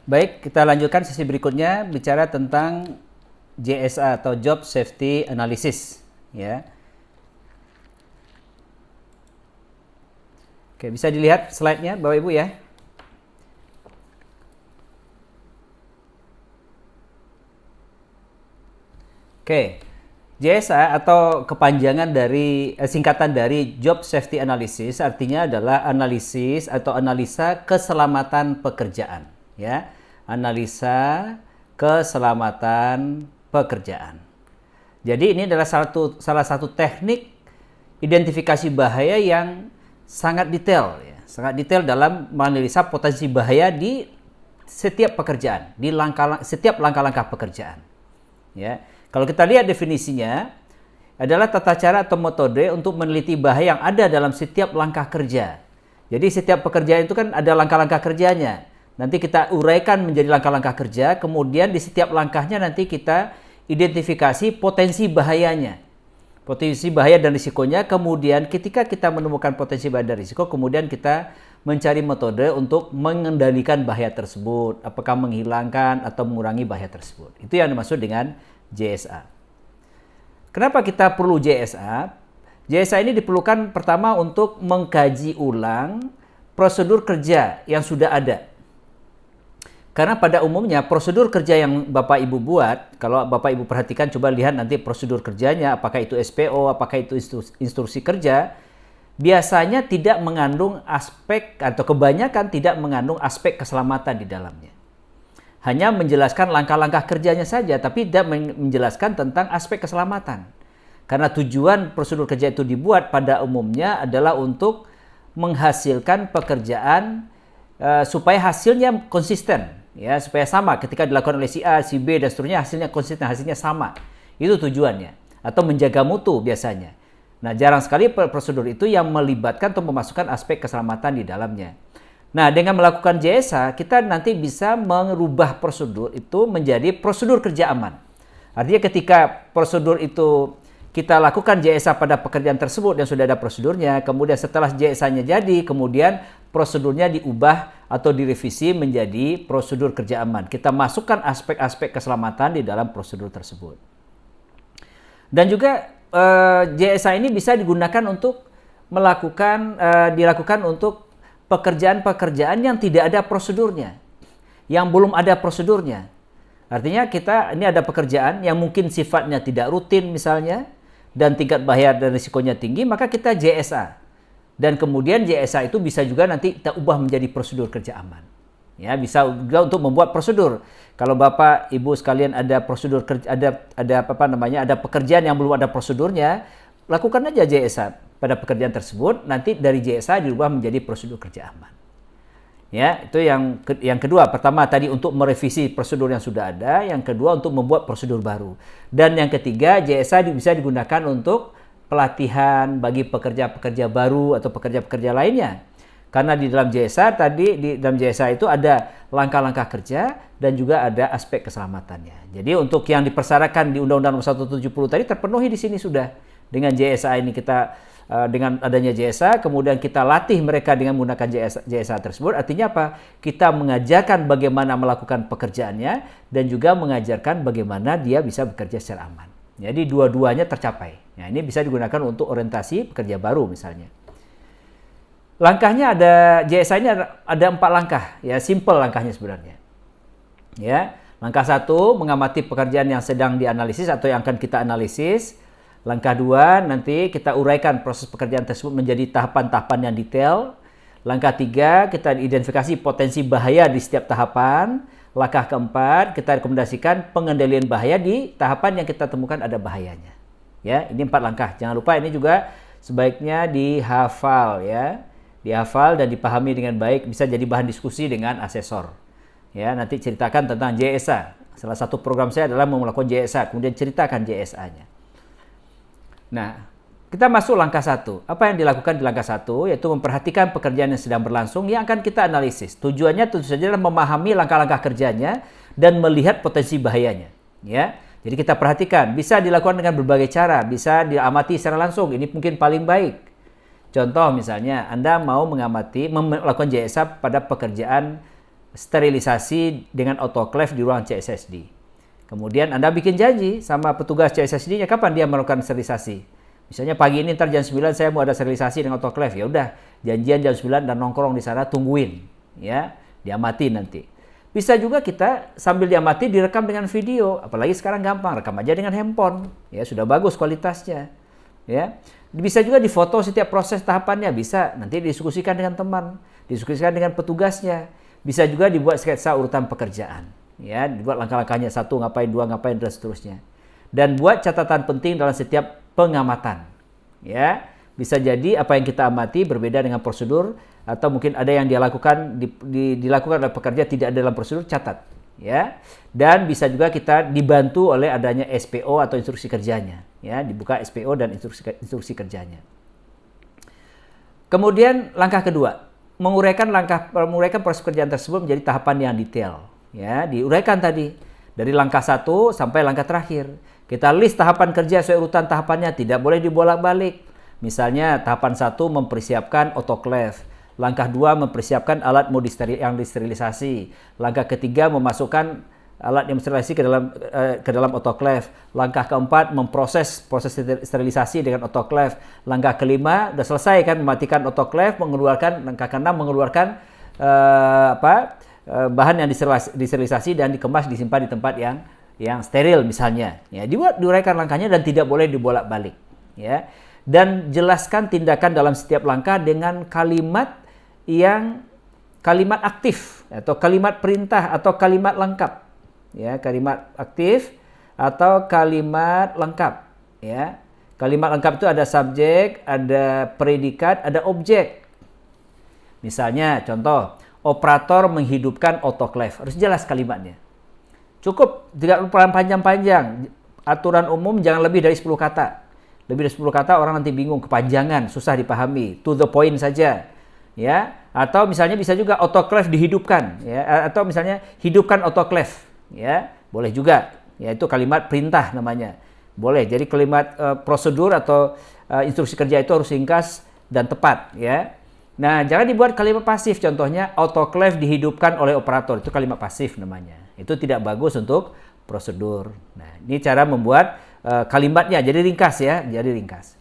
Baik, kita lanjutkan sesi berikutnya bicara tentang JSA atau Job Safety Analysis, ya. Oke, bisa dilihat slide-nya Bapak Ibu ya. Oke. JSA atau kepanjangan dari singkatan dari Job Safety Analysis artinya adalah analisis atau analisa keselamatan pekerjaan, ya. Analisa keselamatan pekerjaan. Jadi ini adalah salah satu teknik identifikasi bahaya yang sangat detail, ya. Sangat detail dalam menganalisa potensi bahaya di setiap pekerjaan, di setiap langkah-langkah pekerjaan, ya. Kalau kita lihat definisinya, adalah tata cara atau metode untuk meneliti bahaya yang ada dalam setiap langkah kerja. Jadi setiap pekerjaan itu kan ada langkah-langkah kerjanya. Nanti kita uraikan menjadi langkah-langkah kerja, kemudian di setiap langkahnya nanti kita identifikasi potensi bahayanya. Potensi bahaya dan risikonya, kemudian ketika kita menemukan potensi bahaya dan risiko, kemudian kita mencari metode untuk mengendalikan bahaya tersebut. Apakah menghilangkan atau mengurangi bahaya tersebut. Itu yang dimaksud dengan JSA. Kenapa kita perlu JSA? JSA ini diperlukan pertama untuk mengkaji ulang prosedur kerja yang sudah ada. Karena pada umumnya prosedur kerja yang Bapak Ibu buat, kalau Bapak Ibu perhatikan, coba lihat nanti prosedur kerjanya, apakah itu SPO, apakah itu instruksi kerja, biasanya tidak mengandung aspek atau kebanyakan tidak mengandung aspek keselamatan di dalamnya. Hanya menjelaskan langkah-langkah kerjanya saja, tapi tidak menjelaskan tentang aspek keselamatan. Karena tujuan prosedur kerja itu dibuat pada umumnya adalah untuk menghasilkan pekerjaan supaya hasilnya konsisten, ya, supaya sama ketika dilakukan oleh si A, si B dan seterusnya hasilnya konsisten, hasilnya sama. Itu tujuannya, atau menjaga mutu biasanya. Nah, jarang sekali prosedur itu yang melibatkan atau memasukkan aspek keselamatan di dalamnya. Nah, dengan melakukan JSA, kita nanti bisa merubah prosedur itu menjadi prosedur kerja aman. Artinya ketika prosedur itu kita lakukan JSA pada pekerjaan tersebut yang sudah ada prosedurnya, kemudian setelah JSA-nya jadi, kemudian prosedurnya diubah atau direvisi menjadi prosedur kerja aman. Kita masukkan aspek-aspek keselamatan di dalam prosedur tersebut. Dan juga JSA ini bisa digunakan untuk dilakukan untuk pekerjaan-pekerjaan yang tidak ada prosedurnya, yang belum ada prosedurnya. Artinya ini ada pekerjaan yang mungkin sifatnya tidak rutin misalnya, dan tingkat bahaya dan risikonya tinggi, maka kita JSA. Dan kemudian JSA itu bisa juga nanti kita ubah menjadi prosedur kerja aman. Ya, bisa juga untuk membuat prosedur. Kalau Bapak Ibu sekalian ada prosedur kerja, ada pekerjaan yang belum ada prosedurnya, lakukan aja JSA pada pekerjaan tersebut, nanti dari JSA dirubah menjadi prosedur kerja aman. Ya, itu yang kedua. Pertama tadi untuk merevisi prosedur yang sudah ada, yang kedua untuk membuat prosedur baru. Dan yang ketiga, JSA bisa digunakan untuk pelatihan bagi pekerja-pekerja baru atau pekerja-pekerja lainnya. Karena di dalam JSA itu ada langkah-langkah kerja dan juga ada aspek keselamatannya. Jadi untuk yang dipersyaratkan di Undang-Undang Nomor 170 tadi terpenuhi di sini sudah. Dengan JSA ini dengan adanya JSA, kemudian kita latih mereka dengan menggunakan JSA tersebut. Artinya apa? Kita mengajarkan bagaimana melakukan pekerjaannya dan juga mengajarkan bagaimana dia bisa bekerja secara aman. Jadi dua-duanya tercapai. Nah, ini bisa digunakan untuk orientasi pekerja baru misalnya. Langkahnya JSA ini ada 4 langkah, ya, simple langkahnya sebenarnya. Ya, langkah 1 mengamati pekerjaan yang sedang dianalisis atau yang akan kita analisis. Langkah 2, nanti kita uraikan proses pekerjaan tersebut menjadi tahapan-tahapan yang detail. Langkah 3, kita identifikasi potensi bahaya di setiap tahapan. Langkah keempat, kita rekomendasikan pengendalian bahaya di tahapan yang kita temukan ada bahayanya. Ya, ini 4 langkah. Jangan lupa ini juga sebaiknya dihafal, ya. Dihafal dan dipahami dengan baik, bisa jadi bahan diskusi dengan asesor. Ya, nanti ceritakan tentang JSA. Salah satu program saya adalah melakukan JSA, kemudian ceritakan JSA-nya. Nah, kita masuk langkah 1. Apa yang dilakukan di langkah 1? Yaitu memperhatikan pekerjaan yang sedang berlangsung yang akan kita analisis. Tujuannya tentu saja adalah memahami langkah-langkah kerjanya dan melihat potensi bahayanya. Ya, jadi kita perhatikan. Bisa dilakukan dengan berbagai cara. Bisa diamati secara langsung. Ini mungkin paling baik. Contoh misalnya, Anda mau melakukan JSA pada pekerjaan sterilisasi dengan autoclave di ruang CSSD. Kemudian Anda bikin janji sama petugas CSSD-nya kapan dia melakukan sterilisasi. Misalnya pagi ini ntar jam 9 saya mau ada sterilisasi dengan autoclave. Ya udah, janjian jam 9 dan nongkrong di sana tungguin, ya. Diamati nanti. Bisa juga kita sambil diamati direkam dengan video, apalagi sekarang gampang, rekam aja dengan handphone, ya sudah bagus kualitasnya, ya. Bisa juga difoto setiap proses tahapannya, bisa nanti didiskusikan dengan teman, diskusikan dengan petugasnya, bisa juga dibuat sketsa urutan pekerjaan, ya, dibuat langkah-langkahnya 1 ngapain, 2 ngapain dan seterusnya, dan buat catatan penting dalam setiap pengamatan, ya. Bisa jadi apa yang kita amati berbeda dengan prosedur atau mungkin ada yang dia lakukan dilakukan oleh pekerja tidak ada dalam prosedur, catat, ya. Dan bisa juga kita dibantu oleh adanya SPO atau instruksi kerjanya, ya, dibuka SPO dan instruksi kerjanya. Kemudian langkah kedua, menguraikan proses kerjaan tersebut menjadi tahapan yang detail, ya, diuraikan tadi dari langkah 1 sampai langkah terakhir. Kita list tahapan kerja sesuai urutan tahapannya, tidak boleh dibolak-balik. Misalnya tahapan 1 mempersiapkan autoclave, langkah 2 mempersiapkan alat yang disterilisasi, langkah ketiga memasukkan alat yang sterilisasi ke dalam autoclave, langkah keempat proses sterilisasi dengan autoclave, langkah kelima udah selesai kan mematikan autoclave, langkah keenam mengeluarkan bahan yang disterilisasi dan dikemas disimpan di tempat yang steril misalnya, ya, diuraikan langkahnya dan tidak boleh dibolak-balik, ya. Dan jelaskan tindakan dalam setiap langkah dengan kalimat aktif atau kalimat perintah atau kalimat lengkap, ya, kalimat aktif atau kalimat lengkap, ya. Kalimat lengkap itu ada subjek, ada predikat, ada objek. Misalnya contoh, operator menghidupkan autoclave, harus jelas kalimatnya. Cukup, tidak perlu panjang-panjang. Aturan umum jangan lebih dari 10 kata. Lebih dari 10 kata orang nanti bingung, kepanjangan, susah dipahami. To the point saja, ya. Atau misalnya bisa juga autoclave dihidupkan, ya. Atau misalnya hidupkan autoclave, ya. Boleh juga, ya, itu kalimat perintah namanya. Boleh. Jadi kalimat prosedur atau instruksi kerja itu harus ringkas dan tepat, ya. Nah, jangan dibuat kalimat pasif. Contohnya autoclave dihidupkan oleh operator, itu kalimat pasif namanya. Itu tidak bagus untuk prosedur. Nah, ini cara membuat kalimatnya jadi ringkas, ya, jadi ringkas.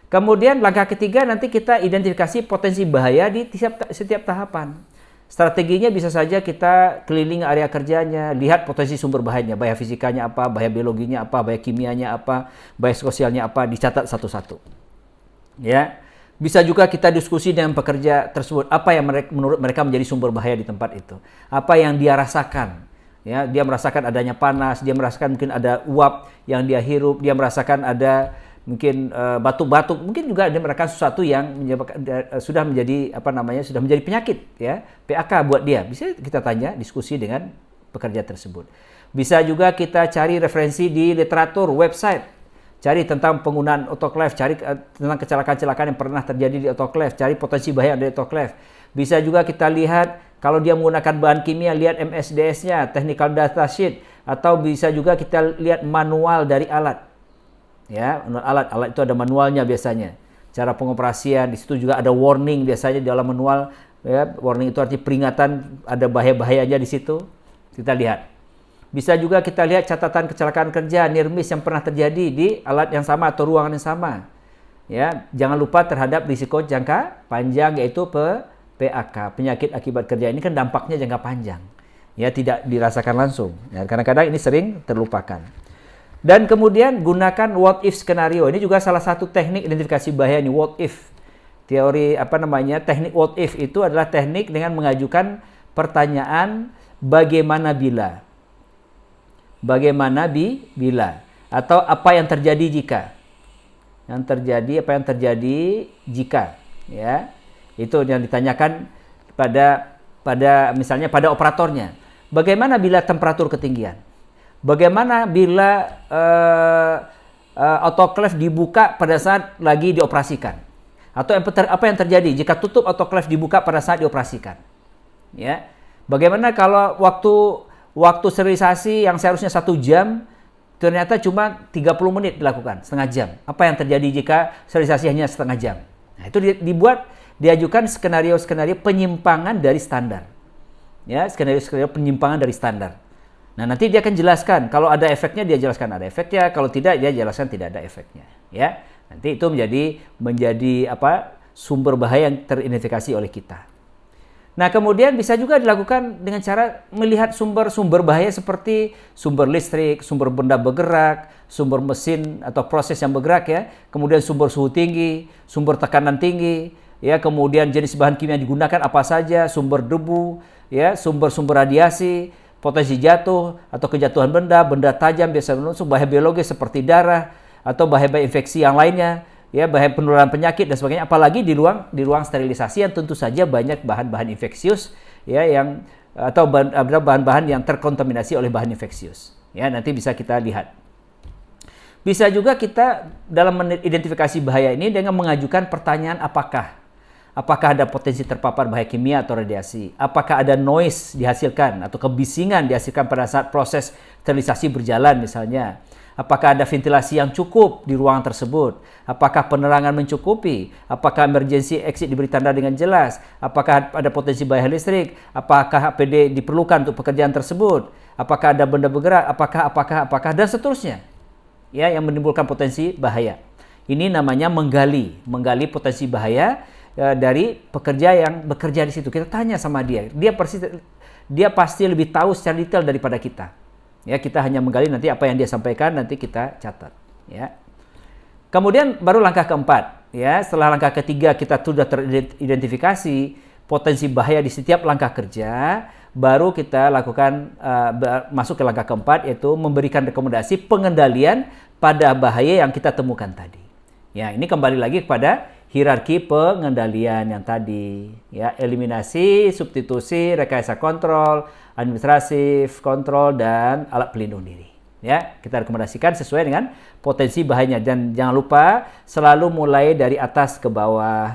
Kemudian langkah ketiga nanti kita identifikasi potensi bahaya di setiap tahapan. Strateginya bisa saja kita keliling area kerjanya, lihat potensi sumber bahayanya, bahaya fisikanya apa, bahaya biologinya apa, bahaya kimianya apa, bahaya sosialnya apa, dicatat satu-satu. Ya. Bisa juga kita diskusi dengan pekerja tersebut, apa yang menurut mereka menjadi sumber bahaya di tempat itu. Apa yang dia rasakan. Ya, dia merasakan adanya panas, dia merasakan mungkin ada uap yang dia hirup, dia merasakan ada mungkin batuk-batuk, mungkin juga dia merasakan sesuatu yang sudah menjadi penyakit, ya, PAK buat dia. Bisa kita tanya, diskusi dengan pekerja tersebut. Bisa juga kita cari referensi di literatur, website, cari tentang penggunaan autoclave, cari tentang kecelakaan-kecelakaan yang pernah terjadi di autoclave, cari potensi bahaya dari autoclave. Bisa juga kita lihat kalau dia menggunakan bahan kimia, lihat MSDS-nya, technical data sheet, atau bisa juga kita lihat manual dari alat. Ya, alat itu ada manualnya biasanya. Cara pengoperasian, di situ juga ada warning biasanya di dalam manual, ya, warning itu artinya peringatan ada bahaya-bahayanya di situ. Kita lihat. Bisa juga kita lihat catatan kecelakaan kerja near miss yang pernah terjadi di alat yang sama atau ruangan yang sama. Ya, jangan lupa terhadap risiko jangka panjang yaitu PAK, penyakit akibat kerja. Ini kan dampaknya jangka panjang, ya, tidak dirasakan langsung. Ya, kadang-kadang ini sering terlupakan. Dan kemudian gunakan what if skenario. Ini juga salah satu teknik identifikasi bahaya nih, what if. Teori teknik what if itu adalah teknik dengan mengajukan pertanyaan bagaimana bila. Bagaimana bila atau apa yang terjadi jika. Apa yang terjadi jika, ya. Itu yang ditanyakan misalnya pada operatornya. Bagaimana bila temperatur ketinggian? Bagaimana bila autoclave dibuka pada saat lagi dioperasikan? Atau apa yang terjadi jika tutup autoclave dibuka pada saat dioperasikan? Ya. Bagaimana kalau waktu sterilisasi yang seharusnya 1 jam ternyata cuma 30 menit dilakukan, setengah jam? Apa yang terjadi jika sterilisasi hanya setengah jam? Nah, itu diajukan skenario-skenario penyimpangan dari standar. Ya, skenario-skenario penyimpangan dari standar. Nah, nanti dia akan jelaskan, kalau ada efeknya dia jelaskan ada efeknya, kalau tidak dia jelaskan tidak ada efeknya, ya. Nanti itu menjadi sumber bahaya yang teridentifikasi oleh kita. Nah, kemudian bisa juga dilakukan dengan cara melihat sumber-sumber bahaya seperti sumber listrik, sumber benda bergerak, sumber mesin atau proses yang bergerak, ya. Kemudian sumber suhu tinggi, sumber tekanan tinggi, ya, kemudian jenis bahan kimia yang digunakan apa saja, sumber debu, ya, sumber-sumber radiasi, potensi jatuh atau kejatuhan benda tajam biasa menusuk, bahaya biologis seperti darah atau bahaya infeksi yang lainnya, ya, bahaya penularan penyakit dan sebagainya. Apalagi di ruang sterilisasi yang tentu saja banyak bahan-bahan infeksius, ya, atau bahan-bahan yang terkontaminasi oleh bahan infeksius. Ya, nanti bisa kita lihat. Bisa juga kita dalam mengidentifikasi bahaya ini dengan mengajukan pertanyaan apakah ada potensi terpapar bahaya kimia atau radiasi? Apakah ada noise dihasilkan atau kebisingan dihasilkan pada saat proses sterilisasi berjalan misalnya? Apakah ada ventilasi yang cukup di ruangan tersebut? Apakah penerangan mencukupi? Apakah emergency exit diberi tanda dengan jelas? Apakah ada potensi bahaya listrik? Apakah APD diperlukan untuk pekerjaan tersebut? Apakah ada benda bergerak? Apakah dan seterusnya. Ya, yang menimbulkan potensi bahaya. Ini namanya menggali potensi bahaya dari pekerja yang bekerja di situ. Kita tanya sama dia. Dia pasti lebih tahu secara detail daripada kita. Ya, kita hanya menggali, nanti apa yang dia sampaikan nanti kita catat, ya. Kemudian baru langkah keempat, ya. Setelah langkah ketiga kita sudah teridentifikasi potensi bahaya di setiap langkah kerja, baru kita lakukan masuk ke langkah keempat, yaitu memberikan rekomendasi pengendalian pada bahaya yang kita temukan tadi. Ya, ini kembali lagi kepada hierarki pengendalian yang tadi, ya, eliminasi, substitusi, rekayasa kontrol, administratif, kontrol, dan alat pelindung diri. Ya, kita rekomendasikan sesuai dengan potensi bahayanya, dan jangan lupa selalu mulai dari atas ke bawah.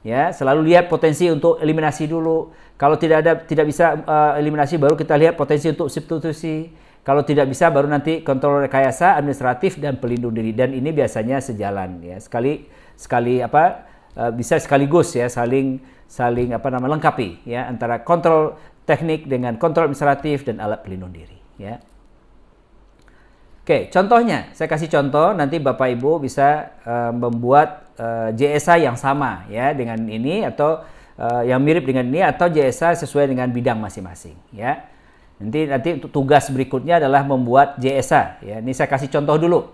Ya, selalu lihat potensi untuk eliminasi dulu. Kalau tidak bisa eliminasi, baru kita lihat potensi untuk substitusi. Kalau tidak bisa, baru nanti kontrol rekayasa, administratif, dan pelindung diri. Dan ini biasanya sejalan, ya. Bisa sekaligus, ya, saling lengkapi, ya, antara kontrol teknik dengan kontrol administratif dan alat pelindung diri, ya. Oke, contohnya saya kasih contoh, nanti Bapak Ibu bisa membuat JSA yang sama, ya, dengan ini, atau yang mirip dengan ini, atau JSA sesuai dengan bidang masing-masing, ya. Nanti untuk tugas berikutnya adalah membuat JSA, ya. Ini saya kasih contoh dulu.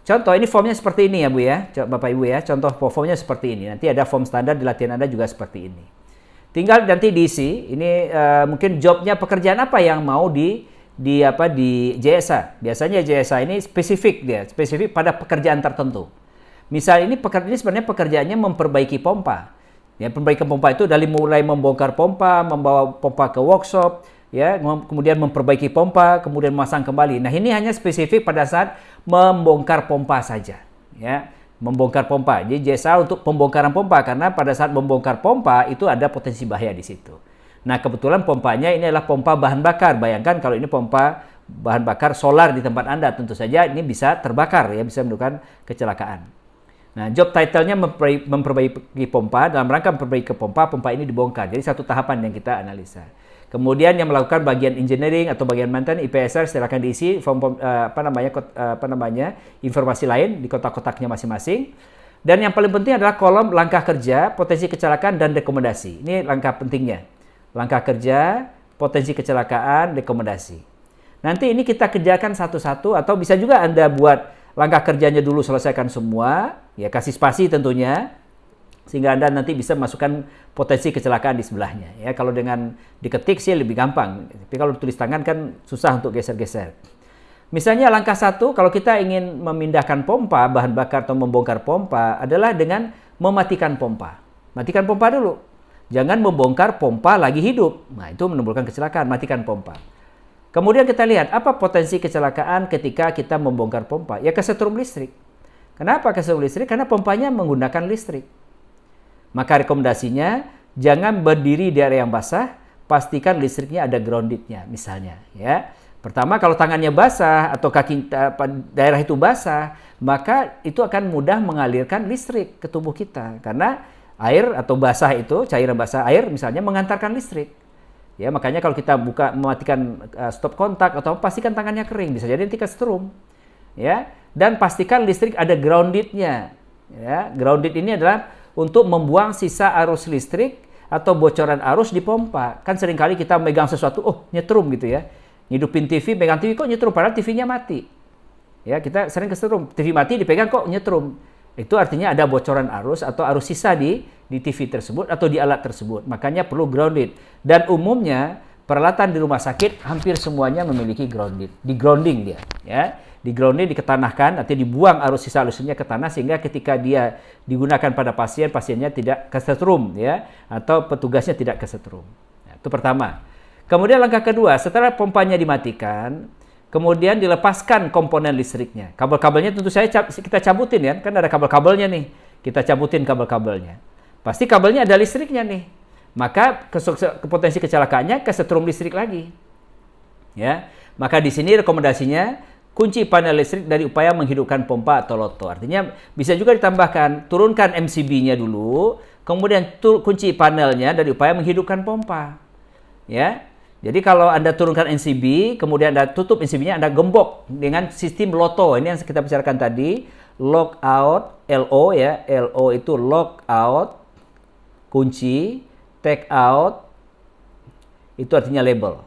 Contoh, ini formnya seperti ini, ya Bu, ya, Bapak Ibu, ya. Contoh formnya seperti ini. Nanti ada form standar di latihan Anda juga seperti ini. Tinggal nanti diisi. Ini mungkin jobnya pekerjaan apa yang mau di JSA. Biasanya JSA ini spesifik pada pekerjaan tertentu. Misal ini sebenarnya pekerjaannya memperbaiki pompa. Ya, perbaikan pompa itu dari mulai membongkar pompa, membawa pompa ke workshop, ya, kemudian memperbaiki pompa, kemudian memasang kembali. Nah, ini hanya spesifik pada saat membongkar pompa saja, ya, membongkar pompa. Jadi JSA untuk pembongkaran pompa, karena pada saat membongkar pompa itu ada potensi bahaya di situ. Nah, kebetulan pompanya ini adalah pompa bahan bakar. Bayangkan kalau ini pompa bahan bakar solar di tempat Anda, tentu saja ini bisa terbakar, ya, bisa menimbulkan kecelakaan. Nah, job title-nya memperbaiki pompa. Dalam rangka memperbaiki pompa ini dibongkar. Jadi satu tahapan yang kita analisa. Kemudian yang melakukan bagian engineering atau bagian maintenance IPSR, silakan diisi form informasi lain di kotak-kotaknya masing-masing. Dan yang paling penting adalah kolom langkah kerja, potensi kecelakaan, dan rekomendasi. Ini langkah pentingnya. Langkah kerja, potensi kecelakaan, rekomendasi. Nanti ini kita kerjakan satu-satu, atau bisa juga Anda buat langkah kerjanya dulu, selesaikan semua, ya, kasih spasi tentunya, sehingga Anda nanti bisa masukkan potensi kecelakaan di sebelahnya. Ya, kalau dengan diketik sih lebih gampang, tapi kalau tulis tangan kan susah untuk geser-geser. Misalnya langkah 1, kalau kita ingin memindahkan pompa, bahan bakar atau membongkar pompa, adalah dengan mematikan pompa. Matikan pompa dulu. Jangan membongkar pompa lagi hidup. Nah, itu menimbulkan kecelakaan, matikan pompa. Kemudian kita lihat apa potensi kecelakaan ketika kita membongkar pompa. Ya, kesetrum listrik. Kenapa kesetrum listrik? Karena pompanya menggunakan listrik. Maka rekomendasinya jangan berdiri di area yang basah, pastikan listriknya ada groundednya misalnya, ya. Pertama, kalau tangannya basah atau kaki daerah itu basah, maka itu akan mudah mengalirkan listrik ke tubuh kita, karena air atau basah itu, cairan basah air misalnya mengantarkan listrik. Ya, makanya kalau kita mematikan stop kontak atau pastikan tangannya kering, bisa jadi nanti kesetrum. Ya, dan pastikan listrik ada grounded-nya. Ya, grounded ini adalah untuk membuang sisa arus listrik atau bocoran arus di pompa. Kan seringkali kita megang sesuatu, oh nyetrum gitu ya. Ngidupin TV, pegang TV kok nyetrum, padahal TV-nya mati. Ya, kita sering kesetrum, TV mati dipegang kok nyetrum. Itu artinya ada bocoran arus atau arus sisa di TV tersebut atau di alat tersebut. Makanya perlu grounded. Dan umumnya peralatan di rumah sakit hampir semuanya memiliki grounded. Di grounding dia, ya. Di grounding, diketanahkan, nanti dibuang arus sisa arusnya ke tanah sehingga ketika dia digunakan pada pasien, pasiennya tidak kesetrum, ya, atau petugasnya tidak kesetrum. Nah, itu pertama. Kemudian langkah kedua, setelah pompanya dimatikan, kemudian dilepaskan komponen listriknya. Kabel-kabelnya tentu saja kita cabutin ya, kan ada kabel-kabelnya nih. Kita cabutin kabel-kabelnya. Pasti kabelnya ada listriknya nih. Maka potensi kecelakaannya kesetrum listrik lagi. Ya. Maka di sini rekomendasinya kunci panel listrik dari upaya menghidupkan pompa atau loto. Artinya bisa juga ditambahkan, turunkan MCB-nya dulu, kemudian kunci panelnya dari upaya menghidupkan pompa. Ya. Jadi kalau Anda turunkan MCB, kemudian Anda tutup MCB-nya, Anda gembok dengan sistem loto. Ini yang kita bicarakan tadi, lock out, LO ya. LO itu lock out, kunci, take out, itu artinya label.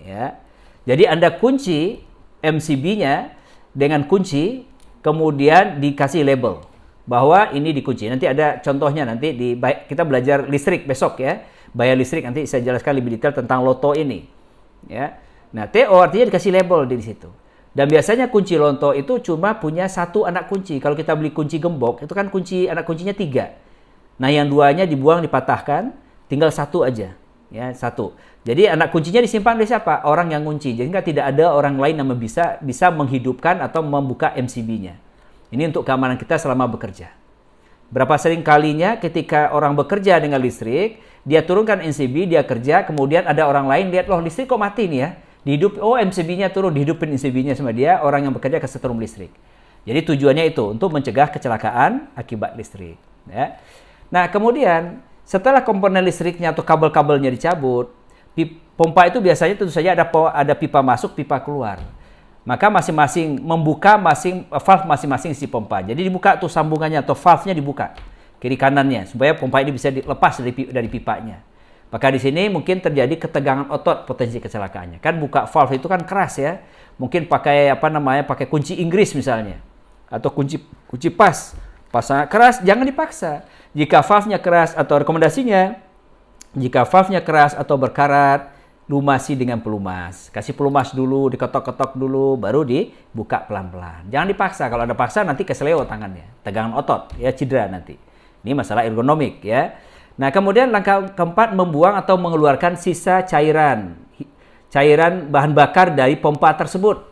Ya. Jadi Anda kunci MCB-nya dengan kunci, kemudian dikasih label bahwa ini dikunci. Nanti ada contohnya nanti kita belajar listrik besok ya. Bayar listrik nanti saya jelaskan lebih detail tentang loto ini. Ya. Nah, TO artinya dikasih label di situ. Dan biasanya kunci loto itu cuma punya satu anak kunci. Kalau kita beli kunci gembok, itu kan anak kuncinya 3. Nah, yang 2-nya dibuang, dipatahkan, tinggal 1 aja. Ya, 1. Jadi anak kuncinya disimpan oleh siapa? Orang yang kunci. Jadi tidak ada orang lain yang bisa menghidupkan atau membuka MCB-nya. Ini untuk keamanan kita selama bekerja. Berapa sering kalinya ketika orang bekerja dengan listrik, dia turunkan MCB, dia kerja, kemudian ada orang lain lihat, loh listrik kok mati nih ya. MCB-nya turun, dihidupin MCB-nya sama dia, orang yang bekerja kesetrum listrik. Jadi tujuannya itu untuk mencegah kecelakaan akibat listrik. Ya. Nah, kemudian setelah komponen listriknya atau kabel-kabelnya dicabut, pompa itu biasanya tentu saja ada pipa masuk, pipa keluar. Maka masing-masing membuka valve masing-masing si pompa. Jadi dibuka tuh sambungannya atau valve-nya dibuka kiri kanannya supaya pompa ini bisa dilepas dari pipanya. Maka di sini mungkin terjadi ketegangan otot, potensi kecelakaannya. Kan buka valve itu kan keras ya. Mungkin pakai pakai kunci Inggris misalnya atau kunci pas. Pasang keras jangan dipaksa. Jika valve-nya keras atau rekomendasinya jika valve-nya keras atau berkarat, lumasi dengan pelumas. Kasih pelumas dulu, diketok-ketok dulu, baru dibuka pelan-pelan. Jangan dipaksa. Kalau Anda paksa nanti keseleo tangannya. Tegangan otot, ya cedera nanti. Ini masalah ergonomik ya. Nah, kemudian langkah keempat membuang atau mengeluarkan sisa cairan bahan bakar dari pompa tersebut.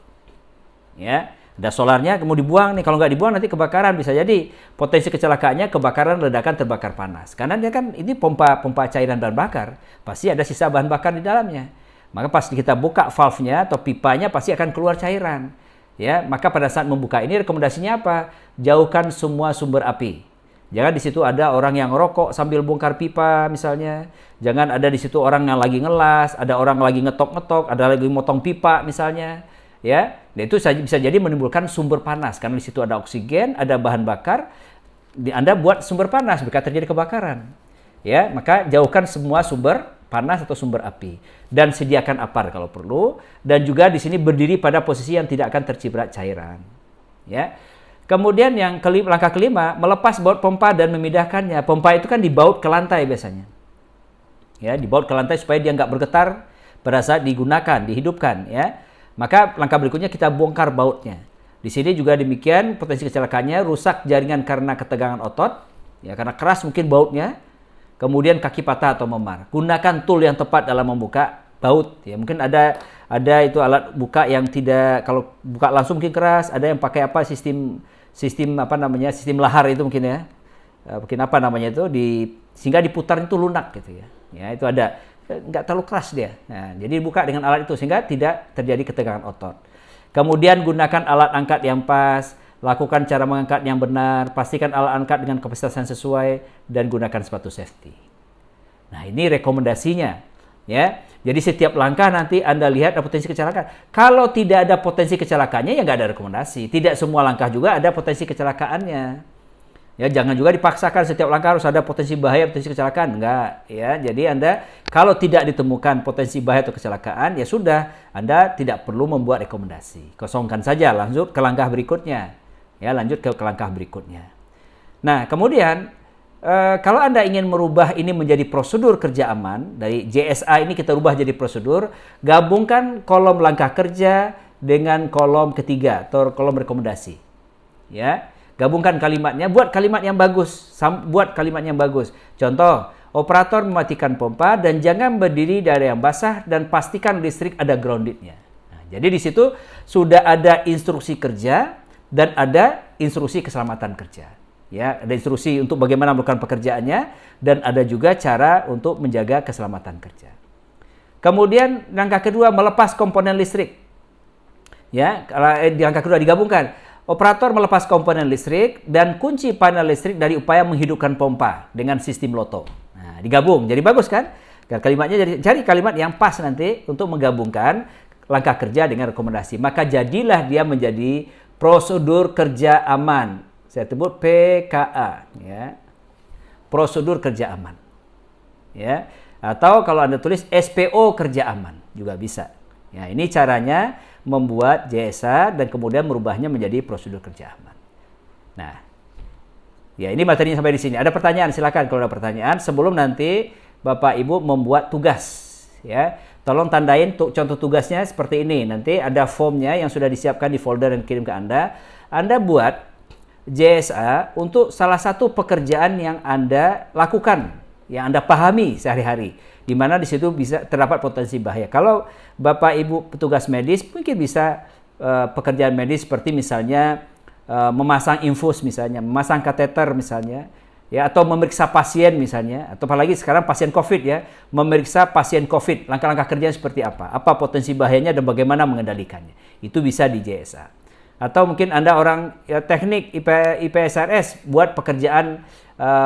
Ya. Ada solarnya, kemudian dibuang nih. Kalau nggak dibuang nanti kebakaran, bisa jadi potensi kecelakaannya kebakaran, ledakan, terbakar panas. Karena dia kan ini pompa cairan bahan bakar, pasti ada sisa bahan bakar di dalamnya. Maka pas kita buka valve-nya atau pipanya pasti akan keluar cairan. Ya, maka pada saat membuka ini rekomendasinya apa? Jauhkan semua sumber api. Jangan di situ ada orang yang rokok sambil bongkar pipa misalnya. Jangan ada di situ orang yang lagi ngelas, ada orang lagi ngetok-ngetok, ada lagi motong pipa misalnya. Ya, dan itu bisa jadi menimbulkan sumber panas karena di situ ada oksigen, ada bahan bakar. Anda buat sumber panas, jika terjadi kebakaran. Ya, maka jauhkan semua sumber panas atau sumber api dan sediakan apar kalau perlu, dan juga di sini berdiri pada posisi yang tidak akan terciprat cairan. Ya. Kemudian langkah kelima, melepas baut pompa dan memindahkannya. Pompa itu kan dibaut ke lantai biasanya. Ya, dibaut ke lantai supaya dia nggak bergetar pada saat digunakan, dihidupkan, ya. Maka langkah berikutnya kita bongkar bautnya. Di sini juga demikian, potensi kecelakaannya rusak jaringan karena ketegangan otot, ya karena keras mungkin bautnya. Kemudian kaki patah atau memar. Gunakan tool yang tepat dalam membuka baut. Ya mungkin ada itu alat buka yang tidak, kalau buka langsung mungkin keras. Ada yang pakai sistem lahar itu mungkin ya. Mungkin sehingga diputar itu lunak gitu ya. Ya itu ada. Nggak terlalu keras dia. Nah, jadi dibuka dengan alat itu sehingga tidak terjadi ketegangan otot. Kemudian gunakan alat angkat yang pas, lakukan cara mengangkat yang benar, pastikan alat angkat dengan kapasitas yang sesuai, dan gunakan sepatu safety. Nah, ini rekomendasinya Ya, jadi setiap langkah nanti Anda lihat ada potensi kecelakaan. Kalau tidak ada potensi kecelakaannya, ya nggak ada rekomendasi. Tidak semua langkah juga ada potensi kecelakaannya. Ya, jangan juga dipaksakan setiap langkah harus ada potensi bahaya, potensi kecelakaan. Enggak, ya. Jadi Anda kalau tidak ditemukan potensi bahaya atau kecelakaan, ya sudah, Anda tidak perlu membuat rekomendasi. Kosongkan saja, lanjut ke langkah berikutnya. Ya, lanjut ke langkah berikutnya. Nah, kemudian kalau Anda ingin merubah ini menjadi prosedur kerja aman, dari JSA ini kita rubah jadi prosedur, gabungkan kolom langkah kerja dengan kolom ketiga atau kolom rekomendasi. Ya, gabungkan kalimatnya, buat kalimat yang bagus, Contoh, operator mematikan pompa dan jangan berdiri dari yang basah dan pastikan listrik ada groundednya. Nah, jadi di situ sudah ada instruksi kerja dan ada instruksi keselamatan kerja. Ya, ada instruksi untuk bagaimana melakukan pekerjaannya dan ada juga cara untuk menjaga keselamatan kerja. Kemudian langkah kedua, melepas komponen listrik. Ya, kalau di langkah kedua digabungkan, operator melepas komponen listrik dan kunci panel listrik dari upaya menghidupkan pompa dengan sistem loto. Nah, digabung, jadi bagus kan? Kalimatnya jadi cari kalimat yang pas nanti untuk menggabungkan langkah kerja dengan rekomendasi. Maka jadilah dia menjadi prosedur kerja aman. Saya sebut PKA, ya. Prosedur kerja aman. Ya. Atau kalau Anda tulis SPO kerja aman juga bisa. Ya, ini caranya membuat JSA dan kemudian merubahnya menjadi prosedur kerja aman. Nah, ya ini materinya sampai di sini. Ada pertanyaan, silakan kalau ada pertanyaan sebelum nanti Bapak Ibu membuat tugas, ya. Tolong tandain contoh tugasnya seperti ini. Nanti ada formnya yang sudah disiapkan di folder dan kirim ke Anda. Anda buat JSA untuk salah satu pekerjaan yang Anda lakukan, yang Anda pahami sehari-hari, di mana di situ bisa terdapat potensi bahaya. Kalau Bapak Ibu petugas medis, mungkin bisa pekerjaan medis seperti misalnya memasang infus misalnya, memasang kateter misalnya, ya, atau memeriksa pasien misalnya, atau apalagi sekarang pasien COVID ya, memeriksa pasien COVID, langkah-langkah kerja seperti apa potensi bahayanya dan bagaimana mengendalikannya. Itu bisa di JSA. Atau mungkin Anda orang ya, teknik IPSRS buat pekerjaan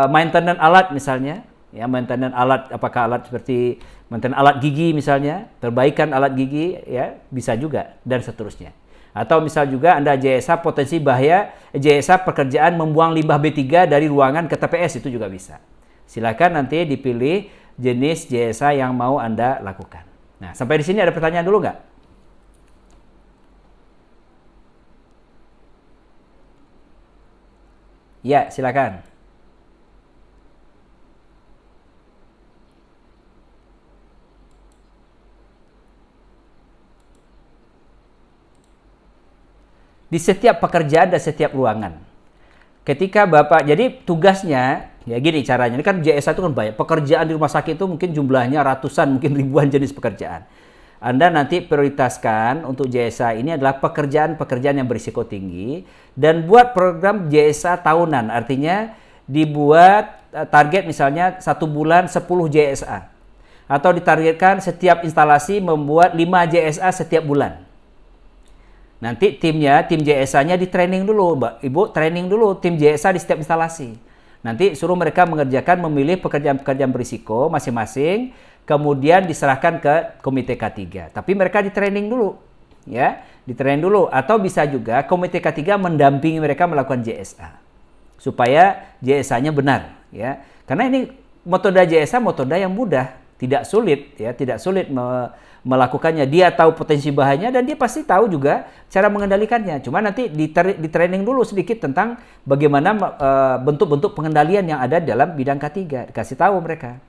maintenance alat misalnya, ya, maintenance alat, apakah alat seperti maintenance alat gigi misalnya, perbaikan alat gigi, ya, bisa juga dan seterusnya. Atau misal juga Anda JSA potensi bahaya, JSA pekerjaan membuang limbah B3 dari ruangan ke TPS, itu juga bisa. Silakan nanti dipilih jenis JSA yang mau Anda lakukan. Nah, sampai di sini ada pertanyaan dulu nggak? Ya, silakan. Di setiap pekerjaan dan setiap ruangan. Ketika Bapak, jadi tugasnya, ya gini caranya, ini kan JSA itu kan banyak. Pekerjaan di rumah sakit itu mungkin jumlahnya ratusan, mungkin ribuan jenis pekerjaan. Anda nanti prioritaskan untuk JSA ini adalah pekerjaan-pekerjaan yang berisiko tinggi dan buat program JSA tahunan. Artinya dibuat target misalnya 1 bulan 10 JSA. Atau ditargetkan setiap instalasi membuat 5 JSA setiap bulan. Nanti tim JSA-nya di training dulu, Mbak Ibu, training dulu tim JSA di setiap instalasi. Nanti suruh mereka memilih pekerjaan-pekerjaan berisiko masing-masing, kemudian diserahkan ke komite K3. Tapi mereka di training dulu, ya, di training dulu. Atau bisa juga komite K3 mendampingi mereka melakukan JSA, supaya JSA-nya benar, ya. Karena ini metode JSA metode yang mudah, tidak sulit, ya, tidak sulit melakukannya. Dia tahu potensi bahayanya dan dia pasti tahu juga cara mengendalikannya. Cuma nanti di training dulu sedikit tentang bagaimana bentuk-bentuk pengendalian yang ada dalam bidang K3, dikasih tahu mereka.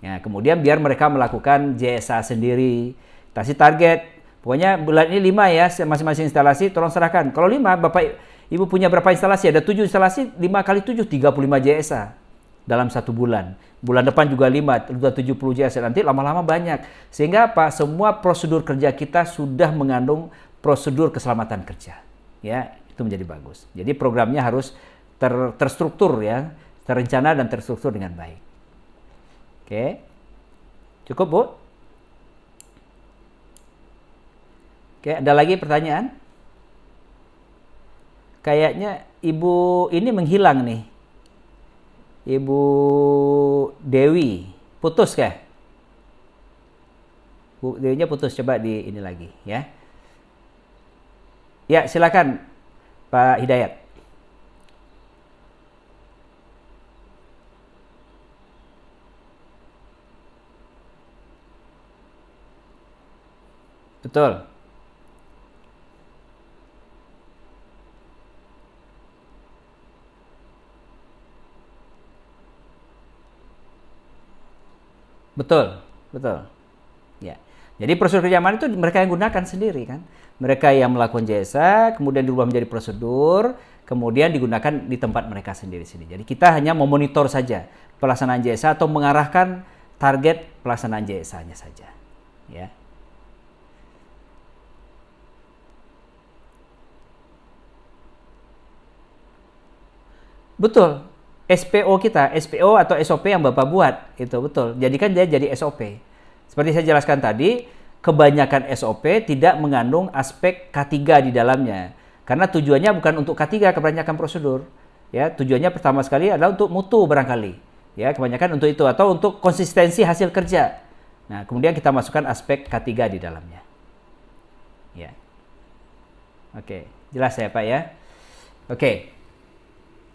Ya, kemudian biar mereka melakukan JSA sendiri, kasih target. Pokoknya bulan ini 5 ya, masing-masing instalasi tolong serahkan. Kalau 5, Bapak Ibu punya berapa instalasi? Ada 7 instalasi, 5 kali 7, 35 JSA dalam 1 bulan. Bulan depan juga 5, sudah 70 JSA. Nanti lama-lama banyak. Sehingga apa? Semua prosedur kerja kita sudah mengandung prosedur keselamatan kerja. Ya, itu menjadi bagus. Jadi programnya harus terstruktur ya, terencana dan terstruktur dengan baik. Oke. Cukup, Bu? Oke, ada lagi pertanyaan? Kayaknya Ibu ini menghilang nih. Ibu Dewi, putus kah? Videonya putus, coba di ini lagi ya. Ya, silakan Pak Hidayat. Betul. Betul. Betul. Ya. Jadi prosedur kerja aman itu mereka yang gunakan sendiri kan. Mereka yang melakukan jasa, kemudian dirubah menjadi prosedur, kemudian digunakan di tempat mereka sendiri-sendiri. Jadi kita hanya memonitor saja pelaksanaan jasa atau mengarahkan target pelaksanaan jasanya saja. Ya. Betul. SPO kita, SPO atau SOP yang Bapak buat, itu betul. Jadikan dia jadi SOP. Seperti saya jelaskan tadi, kebanyakan SOP tidak mengandung aspek K3 di dalamnya. Karena tujuannya bukan untuk K3 kebanyakan prosedur. Ya, tujuannya pertama sekali adalah untuk mutu barangkali. Ya, kebanyakan untuk itu atau untuk konsistensi hasil kerja. Nah, kemudian kita masukkan aspek K3 di dalamnya. Ya. Oke, jelas ya, Pak ya? Oke.